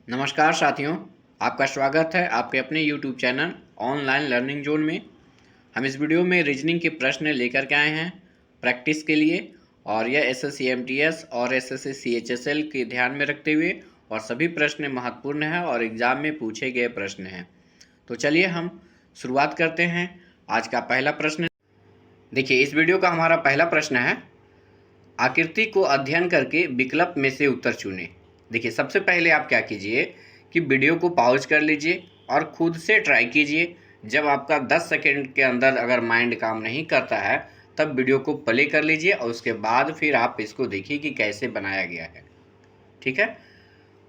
नमस्कार साथियों, आपका स्वागत है आपके अपने YouTube channel online learning zone में। हम इस वीडियो में रीजनिंग के प्रश्न लेकर के आए हैं प्रैक्टिस के लिए, और यह एसएससी एमटीएस और एसएससी सीएचएसएल के ध्यान में रखते हुए, और सभी प्रश्न महत्वपूर्ण हैं और एग्ज़ाम में पूछे गए प्रश्न हैं। तो चलिए हम शुरुआत करते हैं। आज का पहला प्रश्न देखिए, इस वीडियो का हमारा पहला प्रश्न है, आकृति को अध्ययन करके विकल्प में से उत्तर चुनें। देखिए, सबसे पहले आप क्या कीजिए कि वीडियो को पॉज कर लीजिए और खुद से ट्राई कीजिए। जब आपका 10 सेकंड के अंदर अगर माइंड काम नहीं करता है तब वीडियो को प्ले कर लीजिए और उसके बाद फिर आप इसको देखिए कि कैसे बनाया गया है। ठीक है।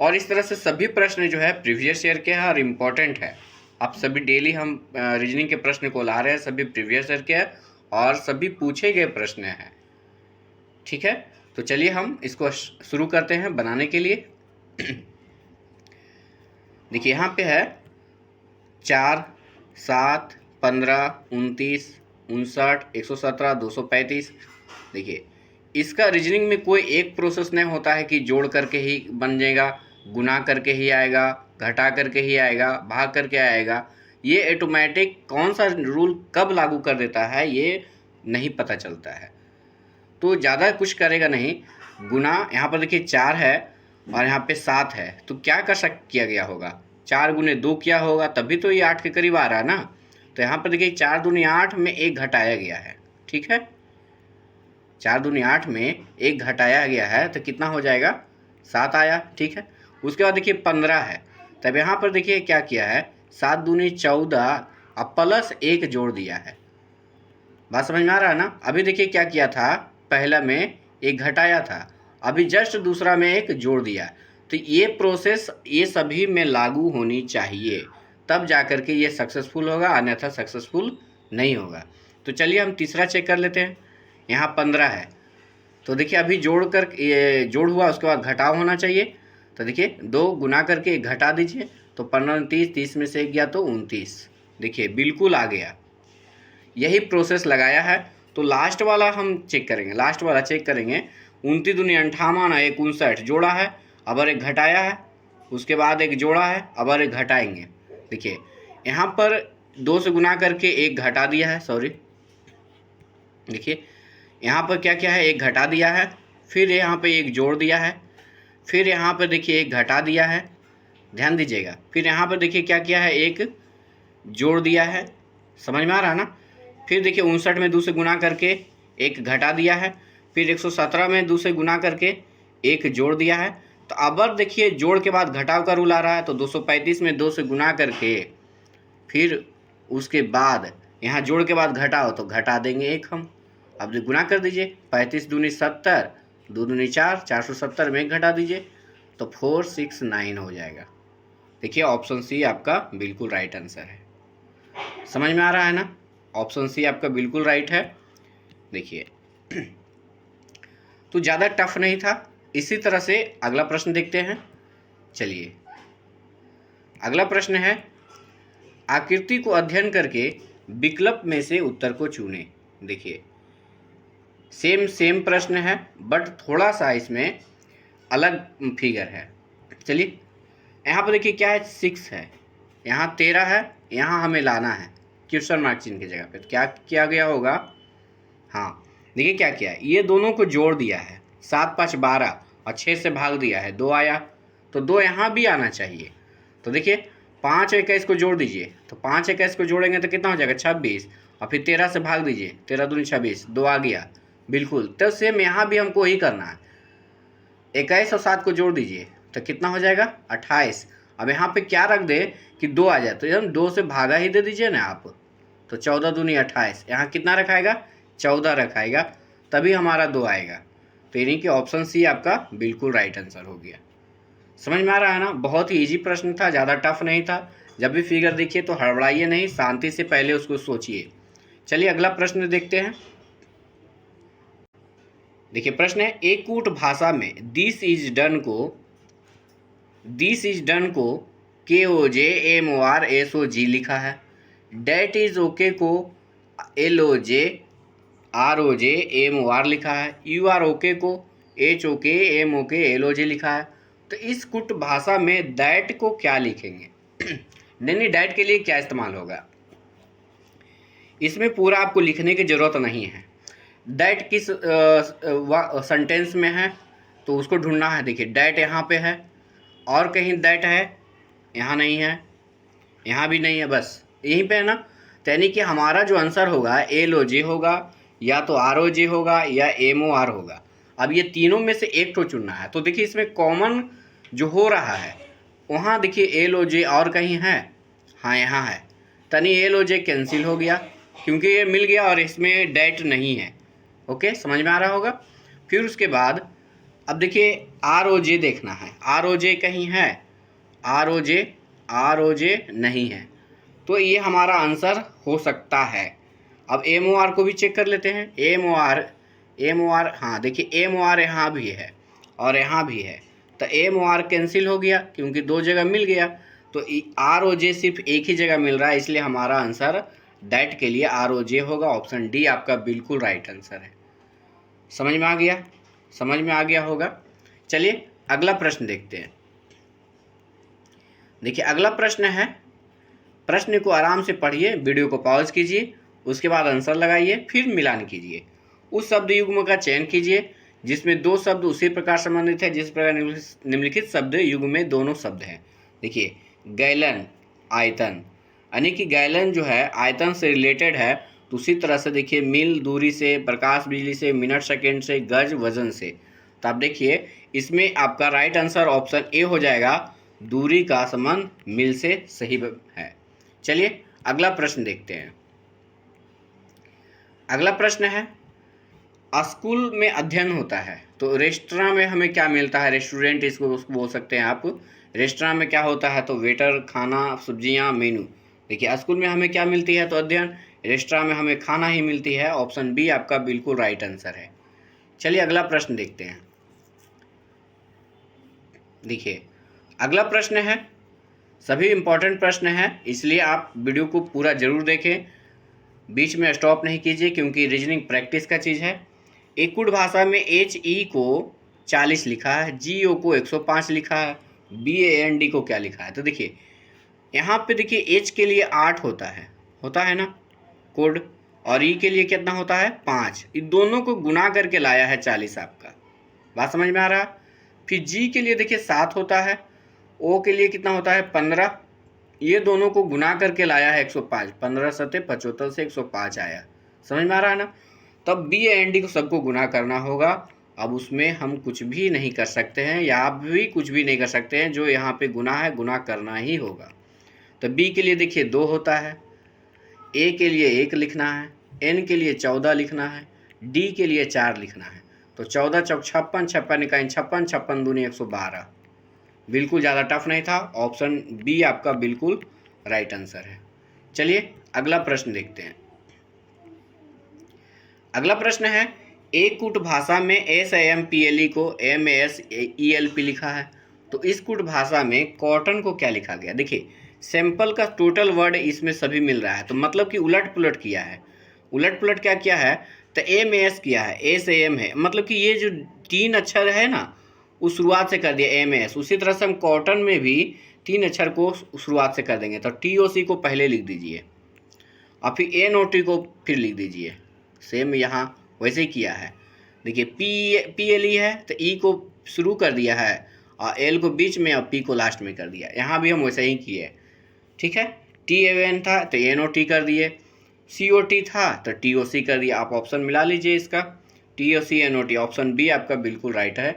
और इस तरह से सभी प्रश्न जो है प्रीवियस ईयर के हैं और इम्पोर्टेंट है। आप सभी डेली हम रीजनिंग के प्रश्न को ला रहे हैं, सभी प्रीवियस ईयर के हैं और सभी पूछे गए प्रश्न हैं। ठीक है, तो चलिए हम इसको शुरू करते हैं बनाने के लिए। देखिए, यहाँ पे है 4, 7, 15, 29, 59, 117, 235। देखिए, इसका रीजनिंग में कोई एक प्रोसेस नहीं होता है कि जोड़ करके ही बन जाएगा, गुना करके ही आएगा, घटा करके ही आएगा, भाग करके आएगा। ये ऑटोमेटिक कौन सा रूल कब लागू कर देता है ये नहीं पता चलता है। तो ज़्यादा कुछ करेगा नहीं। गुना यहाँ पर देखिए 4 है और यहाँ पे 7 है, तो क्या किया गया होगा, 4 गुने 2 किया होगा, तभी तो ये 8 के करीब आ रहा है ना। तो यहाँ पर देखिए 4 दूनी 8 में 1 घटाया गया है। ठीक है, 4 दूनी 8 में 1 घटाया गया है तो कितना हो जाएगा, 7 आया। ठीक है, उसके बाद देखिए 15 है, तब यहाँ पर देखिए क्या किया है, 7 दूनी 14 अब प्लस 1 जोड़ दिया है। बात समझ में आ रहा है ना। अभी देखिए क्या किया था, पहला में 1 घटाया था, अभी जस्ट दूसरा में 1 जोड़ दिया। तो ये प्रोसेस ये सभी में लागू होनी चाहिए, तब जा कर के ये सक्सेसफुल होगा, अन्यथा सक्सेसफुल नहीं होगा। तो चलिए हम तीसरा चेक कर लेते हैं। यहाँ 15 है, तो देखिए अभी ये जोड़ हुआ, उसके बाद घटाव होना चाहिए। तो देखिए 2 गुना करके 1 घटा दीजिए, तो 15 29, 30 में से 1 गया तो 29। देखिए बिल्कुल आ गया, यही प्रोसेस लगाया है। तो लास्ट वाला हम चेक करेंगे, लास्ट वाला चेक करेंगे। 29 दूनी 58, 1 59 जोड़ा है, अब और 1 घटाया है, उसके बाद 1 जोड़ा है, अब और 1 घटाएंगे। देखिए यहाँ पर 2 से गुना करके 1 घटा दिया है, सॉरी, देखिए यहाँ पर क्या क्या है, 1 घटा दिया है, फिर यहाँ पे 1 जोड़ दिया है, फिर यहाँ पर देखिए 1 घटा दिया है, ध्यान दीजिएगा। फिर यहाँ पर देखिए क्या किया है, 1 जोड़ दिया है। समझ में आ रहा है ना। फिर देखिए 59 में 2 से गुना करके 1 घटा दिया है, फिर 117 में 2 से गुना करके 1 जोड़ दिया है। तो अब देखिए जोड़ के बाद घटाव का रूल आ रहा है, तो 235 में 2 से गुना करके फिर उसके बाद यहाँ जोड़ के बाद घटाओ, तो घटा देंगे 1 हम। अब गुना कर दीजिए, 35 दूनी 70, 2 दूनी 4, 470 में 1 घटा दीजिए, तो 469 हो जाएगा। देखिए ऑप्शन सी आपका बिल्कुल राइट आंसर है। समझ में आ रहा है ना, ऑप्शन सी आपका बिल्कुल राइट है। देखिए तो ज़्यादा टफ नहीं था। इसी तरह से अगला प्रश्न देखते हैं। चलिए अगला प्रश्न है, आकृति को अध्ययन करके विकल्प में से उत्तर को चुनें। देखिए सेम प्रश्न है, बट थोड़ा सा इसमें अलग फिगर है। चलिए यहाँ पर देखिए क्या है, 6 है, यहाँ 13 है, यहाँ हमें लाना है क्वेश्चन मार्क चिन्ह की जगह पे। तो क्या किया गया होगा, हाँ देखिए क्या किया है, ये दोनों को जोड़ दिया है, 7 5 12 और 6 से भाग दिया है, 2 आया, तो 2 यहाँ भी आना चाहिए। तो देखिए 5 21 को जोड़ दीजिए, तो 5 21 को जोड़ेंगे तो कितना हो जाएगा, 26, और फिर 13 से भाग दीजिए, 13 दूनी 26, 2 आ गया बिल्कुल। तो सेम यहाँ भी हमको ही करना है, 21 और 7 को जोड़ दीजिए तो कितना हो जाएगा, 28। अब यहाँ पे क्या रख दे कि 2 आ जाए, तो एकदम 2 से भागा ही दे दीजिए ना आप, तो 14 दूनी 28, यहाँ कितना रखाएगा, 14 रखाएगा, तभी हमारा 2 आएगा। तो यानी कि ऑप्शन सी आपका बिल्कुल राइट आंसर हो गया। समझ में आ रहा है ना, बहुत ही इजी प्रश्न था, ज़्यादा टफ नहीं था। जब भी फिगर देखिए तो हड़बड़ाइए नहीं, शांति से पहले उसको सोचिए। चलिए अगला प्रश्न देखते हैं। देखिए प्रश्न है, एक कूट भाषा में दिस इज डन को KOJMORSOG लिखा है, डेट इज ओके को LOJROJMOR लिखा है, UR ओके को HOKMOKLOJ लिखा है। तो इस कुट भाषा में दैट को क्या लिखेंगे? नहीं, दैट के लिए क्या इस्तेमाल होगा? इसमें पूरा आपको लिखने की ज़रूरत नहीं है। दैट किस सेंटेंस में है तो उसको ढूंढना है। देखिए दैट यहाँ पे है, और कहीं दैट है? यहाँ नहीं है, यहाँ भी नहीं है, बस यहीं पे है ना। तो यानी कि हमारा जो आंसर होगा LOJ होगा, या तो ROJ होगा, या MOR होगा। अब ये तीनों में से एक तो चुनना है। तो देखिए इसमें कॉमन जो हो रहा है वहाँ देखिए LOJ और कहीं है? हाँ यहाँ है। तनी LOJ कैंसिल हो गया क्योंकि ये मिल गया और इसमें डेट नहीं है। ओके, समझ में आ रहा होगा। फिर उसके बाद अब देखिए ROJ देखना है। ROJ कहीं है? ROJ नहीं है, तो ये हमारा आंसर हो सकता है। अब MOR को भी चेक कर लेते हैं। MOR हाँ देखिए MOR यहाँ भी है और यहाँ भी है, तो MOR कैंसिल हो गया क्योंकि दो जगह मिल गया। तो ROJ सिर्फ एक ही जगह मिल रहा है, इसलिए हमारा आंसर दैट के लिए ROJ होगा। ऑप्शन डी आपका बिल्कुल राइट आंसर है। समझ में आ गया? समझ में आ गया होगा। चलिए अगला प्रश्न देखते हैं। देखिए अगला प्रश्न है, प्रश्न को आराम से पढ़िए, वीडियो को पॉज कीजिए, उसके बाद आंसर लगाइए, फिर मिलान कीजिए। उस शब्द युग्म का चयन कीजिए जिसमें दो शब्द उसी प्रकार संबंधित है जिस प्रकार निम्नलिखित शब्द युग्म में दोनों शब्द हैं। देखिए गैलन आयतन, यानी कि गैलन जो है आयतन से रिलेटेड है, तो उसी तरह से देखिए मील दूरी से, प्रकाश बिजली से, मिनट सेकेंड से, गज वजन से। तो आप देखिए इसमें आपका राइट आंसर ऑप्शन ए हो जाएगा, दूरी का संबंध मील से सही है। चलिए अगला प्रश्न देखते हैं। अगला प्रश्न है, स्कूल में अध्ययन होता है तो रेस्टोरेंट में हमें क्या मिलता है? रेस्टोरेंट इसको बोल सकते हैं आप। रेस्टोरेंट में क्या होता है? तो वेटर, खाना, सब्जियां, मेनू। देखिए स्कूल में हमें क्या मिलती है? तो अध्ययन। रेस्टोरेंट में हमें खाना ही मिलती है। ऑप्शन बी आपका बिल्कुल राइट आंसर है। चलिए अगला प्रश्न देखते हैं। देखिए अगला प्रश्न है, सभी इंपॉर्टेंट प्रश्न है, इसलिए आप वीडियो को पूरा जरूर देखें, बीच में स्टॉप नहीं कीजिए क्योंकि रीजनिंग प्रैक्टिस का चीज़ है। एक कुट भाषा में HE को 40 लिखा है, GO को 105 लिखा है, BAND को क्या लिखा है? तो देखिए यहाँ पे देखिए H के लिए 8 होता है ना कोड, और E के लिए कितना होता है? 5। इन दोनों को गुना करके लाया है 40 आपका। बात समझ में आ रहा? फिर G के लिए देखिए 7 होता है, O के लिए कितना होता है? 15। ये दोनों को गुना करके लाया है 105। 15 सते 75 से 105 आया। समझ में आ रहा है ना? तब BAND को सबको गुना करना होगा। अब उसमें हम कुछ भी नहीं कर सकते हैं, या आप भी कुछ भी नहीं कर सकते हैं, जो यहाँ पे गुना है गुना करना ही होगा। तो B के लिए देखिए 2 होता है, A के लिए 1 लिखना है, N के लिए 14 लिखना है, D के लिए 4 लिखना है। तो 14 चौक 56, 56 इकाई 56, 56 दूनी 112। बिल्कुल ज़्यादा टफ नहीं था। ऑप्शन बी आपका बिल्कुल राइट आंसर है। चलिए अगला प्रश्न देखते हैं। अगला प्रश्न है, एक कुट भाषा में SAMPLE को MASELP लिखा है, तो इस कुट भाषा में कॉटन को क्या लिखा गया? देखिए सैंपल का टोटल वर्ड इसमें सभी मिल रहा है, तो मतलब कि उलट पुलट किया है। उलट पुलट क्या किया है? तो MAS किया है, SAM है, मतलब कि ये जो 3 अक्षर है ना उस शुरुआत से कर दिया MAS। उसी तरह से हम कॉटन में भी 3 अक्षर को शुरुआत से कर देंगे। तो TOC को पहले लिख दीजिए और फिर NOT को फिर लिख दीजिए। सेम यहाँ वैसे ही किया है। देखिए PLE है तो E को शुरू कर दिया है और L को बीच में और P को लास्ट में कर दिया। यहाँ भी हम वैसे ही किए, ठीक है। TAN था तो NOT कर दिए, COT था तो TOC कर दिया। आप ऑप्शन मिला लीजिए इसका, TOC NOT। ऑप्शन बी आपका बिल्कुल राइट है।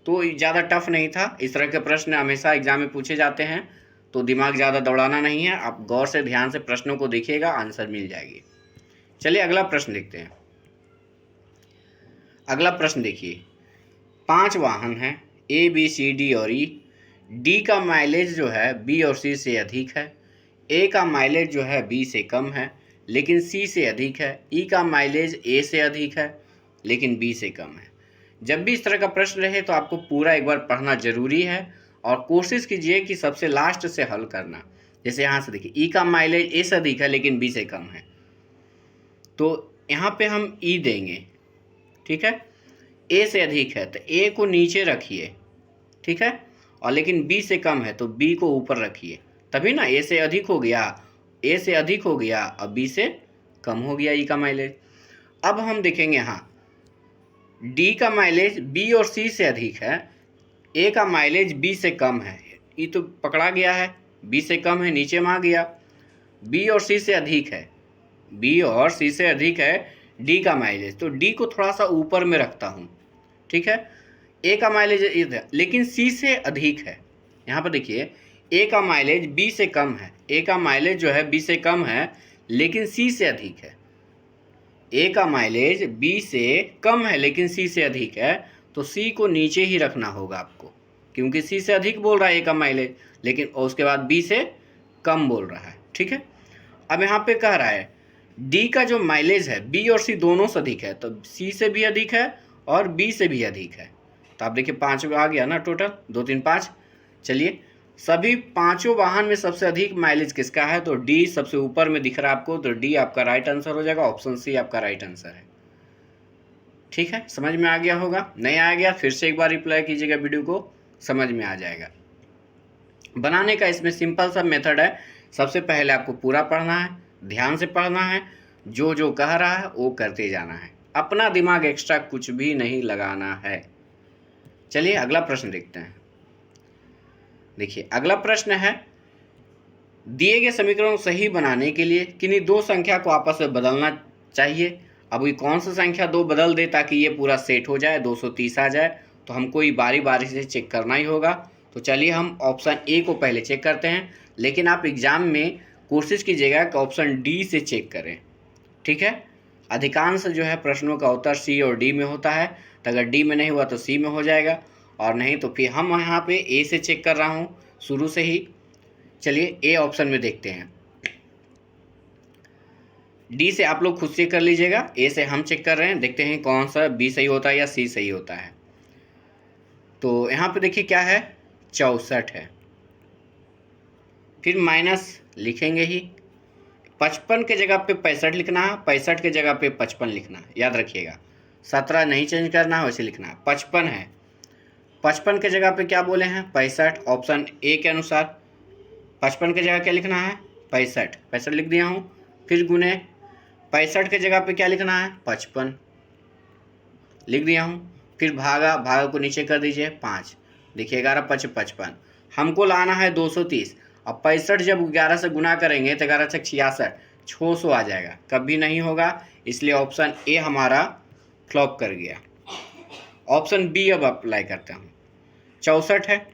तो ज़्यादा टफ नहीं था। इस तरह के प्रश्न हमेशा एग्जाम में पूछे जाते हैं, तो दिमाग ज़्यादा दौड़ाना नहीं है। आप गौर से ध्यान से प्रश्नों को देखिएगा, आंसर मिल जाएगी। चलिए अगला प्रश्न देखते हैं। अगला प्रश्न देखिए, 5 वाहन हैं A, B, C, D और E। D का माइलेज जो है B और C से अधिक है। A का माइलेज जो है B से कम है लेकिन C से अधिक है। E का माइलेज A से अधिक है लेकिन B से कम है। जब भी इस तरह का प्रश्न रहे तो आपको पूरा एक बार पढ़ना जरूरी है और कोशिश कीजिए कि सबसे लास्ट से हल करना। जैसे यहाँ से देखिए E का माइलेज A से अधिक है लेकिन B से कम है, तो यहाँ पे हम E देंगे, ठीक है। A से अधिक है तो A को नीचे रखिए, ठीक है, और लेकिन बी से कम है तो बी को ऊपर रखिए, तभी ना ए से अधिक हो गया, ए से अधिक हो गया और बी से कम हो गया ई का माइलेज। अब हम देखेंगे यहाँ डी का माइलेज बी और सी से अधिक है, ए का माइलेज बी से कम है, ये तो पकड़ा गया है, बी से कम है नीचे में आ गया, बी और सी से अधिक है, बी और सी से अधिक है डी का माइलेज, तो डी को थोड़ा सा ऊपर में रखता हूँ, ठीक है। ए का माइलेज लेकिन सी से अधिक है, यहाँ पर देखिए ए का माइलेज बी से कम है, ए का माइलेज जो है बी से कम है लेकिन सी से अधिक है, ए का माइलेज बी से कम है लेकिन सी से अधिक है, तो सी को नीचे ही रखना होगा आपको, क्योंकि सी से अधिक बोल रहा है ए का माइलेज, लेकिन उसके बाद बी से कम बोल रहा है, ठीक है। अब यहाँ पे कह रहा है डी का जो माइलेज है बी और सी दोनों से अधिक है, तो सी से भी अधिक है और बी से भी अधिक है, तो आप देखिए 5 आ गया ना टोटल, 2 3 5। चलिए सभी पांचों वाहन में सबसे अधिक माइलेज किसका है, तो डी सबसे ऊपर में दिख रहा है आपको, तो डी आपका राइट आंसर हो जाएगा, ऑप्शन सी आपका राइट आंसर है, ठीक है। समझ में आ गया होगा, नहीं आ गया फिर से एक बार रिप्लाई कीजिएगा, वीडियो को समझ में आ जाएगा। बनाने का इसमें सिंपल सा मेथड है, सबसे पहले आपको पूरा पढ़ना है, ध्यान से पढ़ना है, जो जो कह रहा है वो करते जाना है, अपना दिमाग एक्स्ट्रा कुछ भी नहीं लगाना है। चलिए अगला प्रश्न देखते हैं। देखिए अगला प्रश्न है, दिए गए समीकरण को सही बनाने के लिए किन्हीं दो संख्या को आपस में बदलना चाहिए। अब ये कौन सा संख्या दो बदल दे ताकि ये पूरा सेट हो जाए, 230 आ जाए, तो हमको ये बारी बारी से चेक करना ही होगा। तो चलिए हम ऑप्शन ए को पहले चेक करते हैं, लेकिन आप एग्जाम में कोशिश कीजिएगा कि ऑप्शन डी से चेक करें, ठीक है। अधिकांश जो है प्रश्नों का उत्तर सी और डी में होता है, तो अगर डी में नहीं हुआ तो सी में हो जाएगा, और नहीं तो फिर हम यहाँ पे ए से चेक कर रहा हूँ शुरू से ही। चलिए ए ऑप्शन में देखते हैं, डी से आप लोग खुद से कर लीजिएगा, ए से हम चेक कर रहे हैं, देखते हैं कौन सा बी सही होता है या सी सही होता है। तो यहाँ पे देखिए क्या है, 64 है, फिर माइनस लिखेंगे ही, 55 के जगह पे 65 लिखना है, 65 के जगह पे 55 लिखना है, याद रखिएगा, 17 नहीं चेंज करना है, वैसे लिखना है। 55 है, 55 के जगह पे क्या बोले हैं 65, ऑप्शन ए के अनुसार 55 के जगह क्या लिखना है 65, 65 लिख दिया हूँ। फिर गुने 65 के जगह पे क्या लिखना है 55 लिख दिया हूँ। फिर भागा, भागा को नीचे कर दीजिए 5, देखिए 11 5 55, हमको लाना है 230। अब 65 जब 11 से गुना करेंगे तो 11 से 66, 600 आ जाएगा, कभी नहीं होगा, इसलिए ऑप्शन ए हमारा फ्लॉप कर गया। ऑप्शन बी अब अप्लाई करते हैं, 64 है,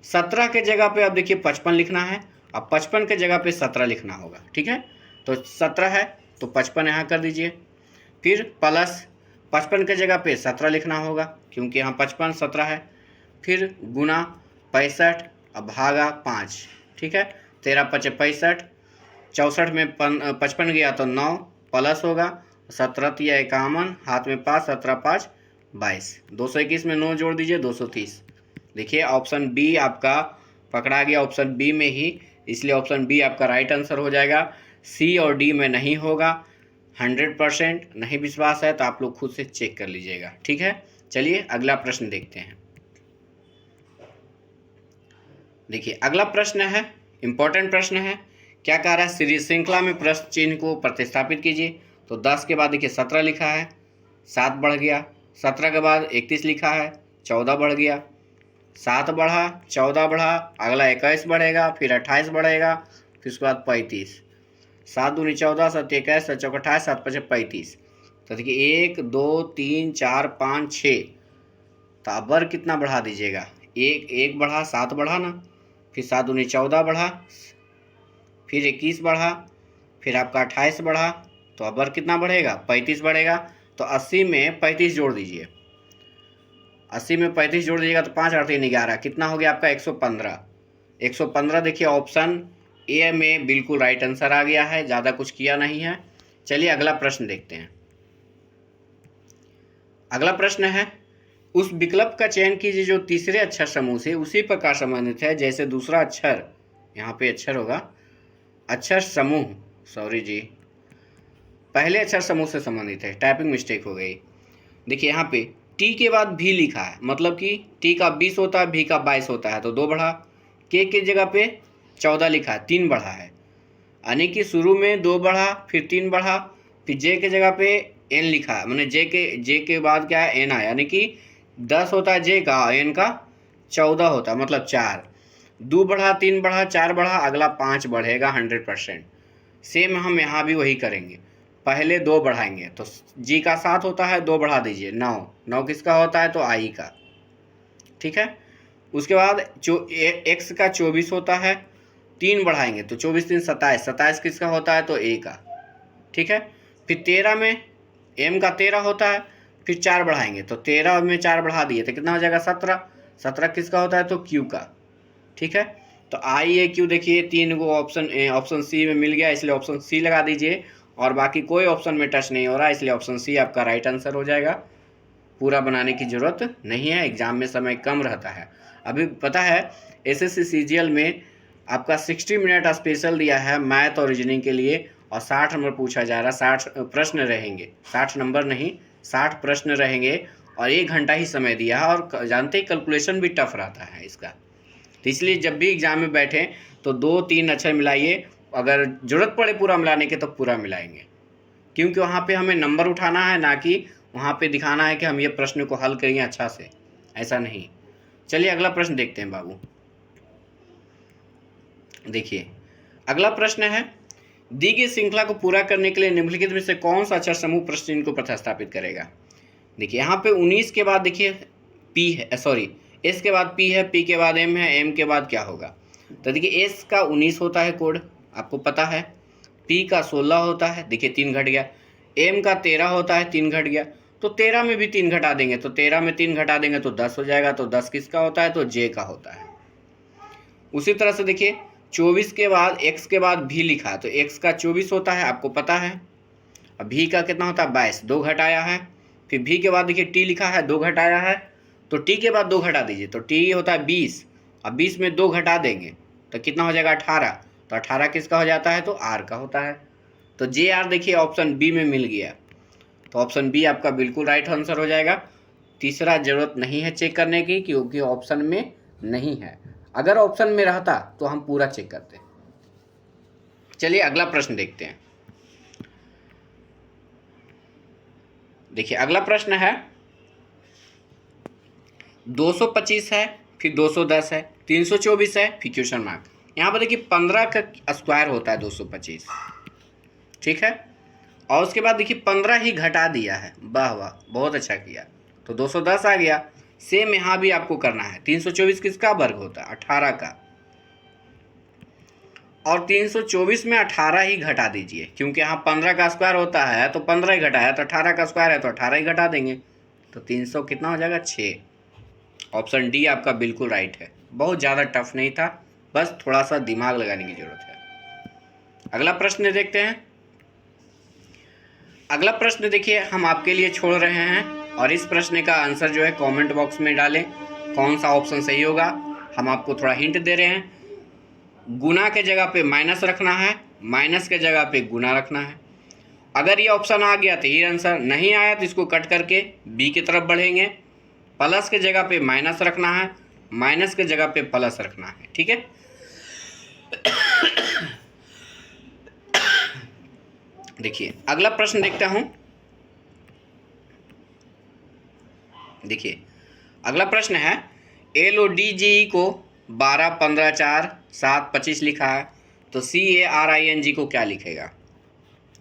17 के जगह पे अब देखिए 55 लिखना है, अब 55 के जगह पे 17 लिखना होगा, ठीक है। तो 17 है तो 55 यहाँ कर दीजिए, फिर प्लस 55 के जगह पे 17 लिखना होगा क्योंकि यहाँ 55 17 है, फिर गुना 65, अब भागा 5, ठीक है, 13 5 65, 64 में 55 गया तो 9 प्लस होगा, 17 तिया 51, हाथ में 5, 17 5 22, 221 में 9 जोड़ दीजिए 230। देखिए ऑप्शन बी आपका पकड़ा गया, ऑप्शन बी में ही, इसलिए ऑप्शन बी आपका राइट आंसर हो जाएगा, सी और डी में नहीं होगा। 100% नहीं विश्वास है तो आप लोग खुद से चेक कर लीजिएगा, ठीक है। चलिए अगला प्रश्न देखते हैं। देखिए अगला प्रश्न है, इंपॉर्टेंट प्रश्न है, क्या कह रहा है, सीरीज श्रृंखला में प्रश्न चिन्ह को प्रतिस्थापित कीजिए। तो 10 के बाद देखिए 17 लिखा है, 7 बढ़ गया, 17 के बाद 31 लिखा है, 14 बढ़ गया, 7 बढ़ा, 14 बढ़ा, अगला 21 बढ़ेगा, फिर 28 बढ़ेगा, फिर उसके बाद 35, 7 दूनी 14, 7 21, 7 चौक 28, 7 5 35। तो देखिए 1 2 3 4 5 6, तो अब वर्ग कितना बढ़ा दीजिएगा, एक बढ़ा, 7 बढ़ा ना, फिर 7 दूनी 14 बढ़ा, फिर 21 बढ़ा, फिर आपका 28 बढ़ा, तो अब वर्ग कितना बढ़ेगा 35 बढ़ेगा। तो 80 में 35 जोड़ दीजिए, 80 में 35 जोड़ दीजिएगा तो 5 8 3 11, कितना हो गया आपका 115। 115 देखिए ऑप्शन ए में बिल्कुल राइट आंसर आ गया है, ज़्यादा कुछ किया नहीं है। चलिए अगला प्रश्न देखते हैं। अगला प्रश्न है, उस विकल्प का चयन कीजिए जो तीसरे अक्षर समूह से उसी प्रकार संबंधित है जैसे दूसरा अक्षर, यहाँ पे अक्षर होगा, अक्षर समूह, सॉरी जी, पहले अक्षर समूह से संबंधित है, टाइपिंग मिस्टेक हो गई। देखिए यहाँ पे टी के बाद भी लिखा है, मतलब कि टी का 20 होता है, भी का 22 होता है, तो 2 बढ़ा। के जगह पे 14 लिखा है, 3 बढ़ा है, यानी कि शुरू में 2 बढ़ा, फिर 3 बढ़ा, फिर जे के जगह पे एन लिखा है, मैंने जे के बाद क्या है, एन आया, यानी कि 10 होता है जे का, एन का 14 होता है, मतलब 4। 2 बढ़ा, 3 बढ़ा, 4 बढ़ा, अगला 5 बढ़ेगा 100%। सेम हम यहाँ भी वही करेंगे, पहले 2 बढ़ाएंगे, तो जी का 7 होता है, 2 बढ़ा दीजिए 9, 9 किसका होता है, तो आई का, ठीक है। उसके बाद एक्स का 24 होता है, 3 बढ़ाएंगे तो 24 3 27, 27 किसका होता है, तो ए का, ठीक है। फिर 13 में एम का 13 होता है, फिर 4 बढ़ाएंगे तो 13 में 4 बढ़ा दिए तो कितना हो जाएगा, 17, 17 किसका होता है, तो क्यू का, ठीक है। तो आई ए क्यू देखिए 3 को ऑप्शन सी में मिल गया, इसलिए ऑप्शन सी लगा दीजिए, और बाकी कोई ऑप्शन में टच नहीं हो रहा, इसलिए ऑप्शन सी आपका राइट आंसर हो जाएगा। पूरा बनाने की ज़रूरत नहीं है, एग्जाम में समय कम रहता है। अभी पता है एसएससी सीजीएल में आपका 60 मिनट स्पेशल दिया है मैथ और रीजनिंग के लिए, और 60 नंबर पूछा जा रहा है, 60 प्रश्न रहेंगे, 60 नंबर नहीं 60 प्रश्न रहेंगे, और 1 घंटा ही समय दिया है, और जानते ही कैलकुलेशन भी टफ रहता है इसका, तो इसलिए जब भी एग्जाम में बैठें तो 2-3 अक्षर मिलाइए, अगर ज़रूरत पड़े पूरा मिलाने के तो पूरा मिलाएंगे, क्योंकि वहाँ पे हमें नंबर उठाना है, ना कि वहाँ पे दिखाना है कि हम ये प्रश्न को हल करेंगे अच्छा से, ऐसा नहीं। चलिए अगला प्रश्न देखते हैं बाबू। देखिए अगला प्रश्न है, दी गई श्रृंखला को पूरा करने के लिए निम्नलिखित में से कौन सा अक्षर समूह प्रश्न चिन्ह को प्रतिस्थापित करेगा। देखिए यहाँ पे 19 के बाद देखिए पी है, सॉरी एस के बाद पी है, पी के बाद एम है, एम के बाद क्या होगा, तो देखिए एस का 19 होता है कोड, आपको पता है, पी का 16 होता है, देखिए 3 घट गया, एम का 13 होता है, 3 घट गया, तो 13 में भी 3 घटा देंगे, तो 13 में 3 घटा देंगे तो 10 हो जाएगा, तो 10 किसका होता है, तो जे का होता है। उसी तरह से देखिए 24 के बाद एक्स के बाद भी लिखा है, तो एक्स का 24 होता है, आपको पता है, अब भी का कितना होता है, 22, 2 घटाया है, फिर भी के बाद देखिए टी लिखा है, 2 घटाया है, तो टी के बाद 2 घटा दीजिए, तो टी होता है 20, अब 20 में 2 घटा देंगे तो कितना हो जाएगा, 18, तो 18 किसका हो जाता है, तो आर का होता है। तो जे आर देखिए ऑप्शन बी में मिल गया, तो ऑप्शन बी आपका बिल्कुल राइट आंसर हो जाएगा। तीसरा जरूरत नहीं है चेक करने की, क्योंकि ऑप्शन में नहीं है, अगर ऑप्शन में रहता तो हम पूरा चेक करते। चलिए अगला प्रश्न देखते हैं। देखिए अगला प्रश्न है, 225 है, फिर 210 है, 324 है, फिर क्वेश्चन मार्क। यहाँ पर देखिए 15 का स्क्वायर होता है 225, ठीक है, और उसके बाद देखिए 15 ही घटा दिया है, वाह वाह बहुत अच्छा किया, तो 210 आ गया। सेम यहाँ भी आपको करना है, 324 किसका वर्ग होता है, 18 का, और 324 में 18 ही घटा दीजिए, क्योंकि यहाँ 15 का स्क्वायर होता है तो 15 ही घटाया, तो 18 का स्क्वायर है तो 18 ही घटा देंगे, तो 300 कितना हो जाएगा, 6। ऑप्शन डी आपका बिल्कुल राइट है, बहुत ज़्यादा टफ नहीं था, बस थोड़ा सा दिमाग लगाने की जरूरत है। अगला प्रश्न देखते हैं। अगला प्रश्न देखिए हम आपके लिए छोड़ रहे हैं, और इस प्रश्न का आंसर जो है कमेंट बॉक्स में डालें, कौन सा ऑप्शन सही होगा। हम आपको थोड़ा हिंट दे रहे हैं, गुना के जगह पे माइनस रखना है, माइनस के जगह पे गुना रखना है। अगर ये ऑप्शन आ गया तो ये आंसर, नहीं आया तो इसको कट करके बी की तरफ बढ़ेंगे। प्लस के जगह पे माइनस रखना है, माइनस के जगह पे प्लस रखना है, ठीक है। देखिए अगला प्रश्न देखता हूं। देखिए अगला प्रश्न है, LODGE को 12 15 4 7 25 लिखा है, तो CARING को क्या लिखेगा।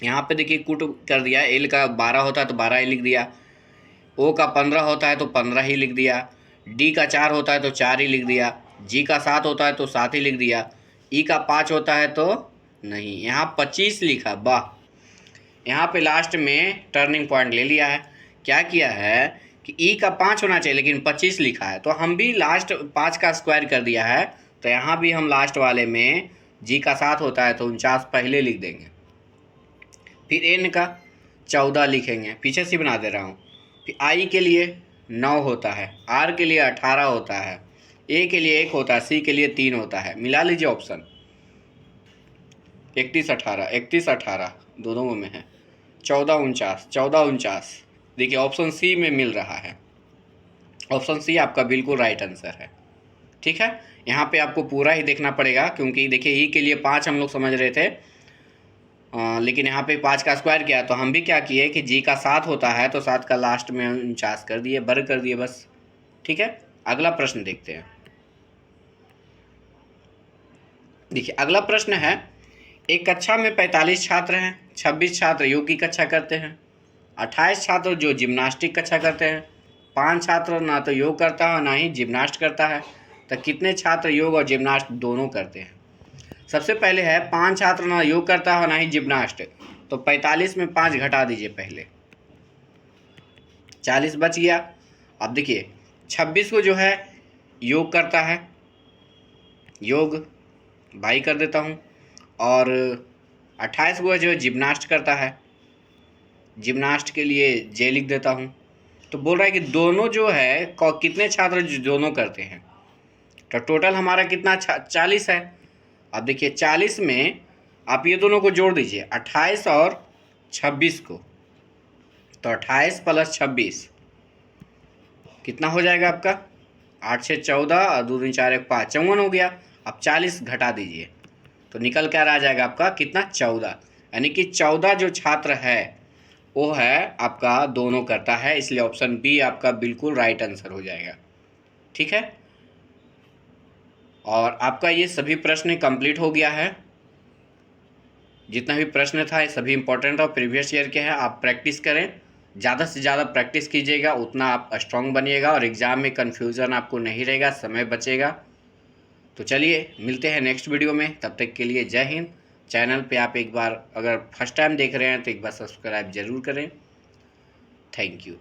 यहाँ पे देखिए कुट कर दिया, एल का 12 होता है तो 12 ही लिख दिया, ओ का 15 होता है तो 15 ही लिख दिया, डी का 4 होता है तो 4 ही लिख दिया, जी का 7 होता है तो 7 ही लिख दिया, ई का 5 होता है तो नहीं, यहाँ 25 लिखा, वाह। यहाँ पे लास्ट में टर्निंग पॉइंट ले लिया है, क्या किया है कि ई का 5 होना चाहिए लेकिन 25 लिखा है, तो हम भी लास्ट 5 का स्क्वायर कर दिया है, तो यहाँ भी हम लास्ट वाले में जी का 7 होता है तो 49 पहले लिख देंगे, फिर एन का 14 लिखेंगे, पीछे से बना दे रहा हूँ, फिर आई के लिए 9 होता है, आर के लिए 18 होता है, ए के लिए 1 होता है, सी के लिए 3 होता है, मिला लीजिए ऑप्शन 31 18 31 18 दोनों में है, 14 49 14 49, देखिए ऑप्शन सी में मिल रहा है, ऑप्शन सी आपका बिल्कुल राइट आंसर है। ठीक है, यहाँ पे आपको पूरा ही देखना पड़ेगा, क्योंकि देखिए ई के लिए 5 हम लोग समझ रहे थे, लेकिन यहाँ पे 5 का स्क्वायर किया, तो हम भी क्या किए कि जी का 7 होता है तो 7 का लास्ट में 49 कर दिए, वर्ग कर दिए बस। ठीक है, अगला प्रश्न देखते हैं। देखिए अगला प्रश्न है, एक कक्षा में 45 छात्र हैं, 26 छात्र योग की कक्षा करते हैं, 28 छात्र जो जिम्नास्टिक कक्षा करते हैं, 5 छात्र ना तो योग करता है ना ही जिम्नास्ट करता है, तो कितने छात्र योग और जिम्नास्ट दोनों करते हैं? सबसे पहले है 5 छात्र ना योग करता है ना ही जिम्नास्ट, तो 45 में 5 घटा दीजिए, पहले 40 बच गया। अब देखिए 26 को जो है योग करता है, योग बाई कर देता हूँ, और 28 को जो है जिम्नास्ट करता है, जिम्नास्ट के लिए जे लिख देता हूँ। तो बोल रहा है कि दोनों जो है कितने छात्र दोनों करते हैं, तो टोटल हमारा कितना 40 है। अब देखिए 40 में आप ये दोनों को जोड़ दीजिए, 28 और 26 को, तो 28 प्लस 26 कितना हो जाएगा आपका, 8 से 14 और 2 4 1 5 54 हो गया। अब 40 घटा दीजिए तो निकल कर आ जाएगा आपका कितना, 14, यानी कि 14 जो छात्र है वो है आपका दोनों करता है, इसलिए ऑप्शन बी आपका बिल्कुल राइट आंसर हो जाएगा। ठीक है, और आपका ये सभी प्रश्न कंप्लीट हो गया है। जितना भी प्रश्न था ये सभी इंपॉर्टेंट और प्रीवियस ईयर के हैं। आप प्रैक्टिस करें, ज़्यादा से ज़्यादा प्रैक्टिस कीजिएगा, उतना आप स्ट्रांग बनिएगा और एग्ज़ाम में कन्फ्यूज़न आपको नहीं रहेगा, समय बचेगा। तो चलिए मिलते हैं नेक्स्ट वीडियो में, तब तक के लिए जय हिंद। चैनल पे आप एक बार अगर फर्स्ट टाइम देख रहे हैं तो एक बार सब्सक्राइब ज़रूर करें। Thank you.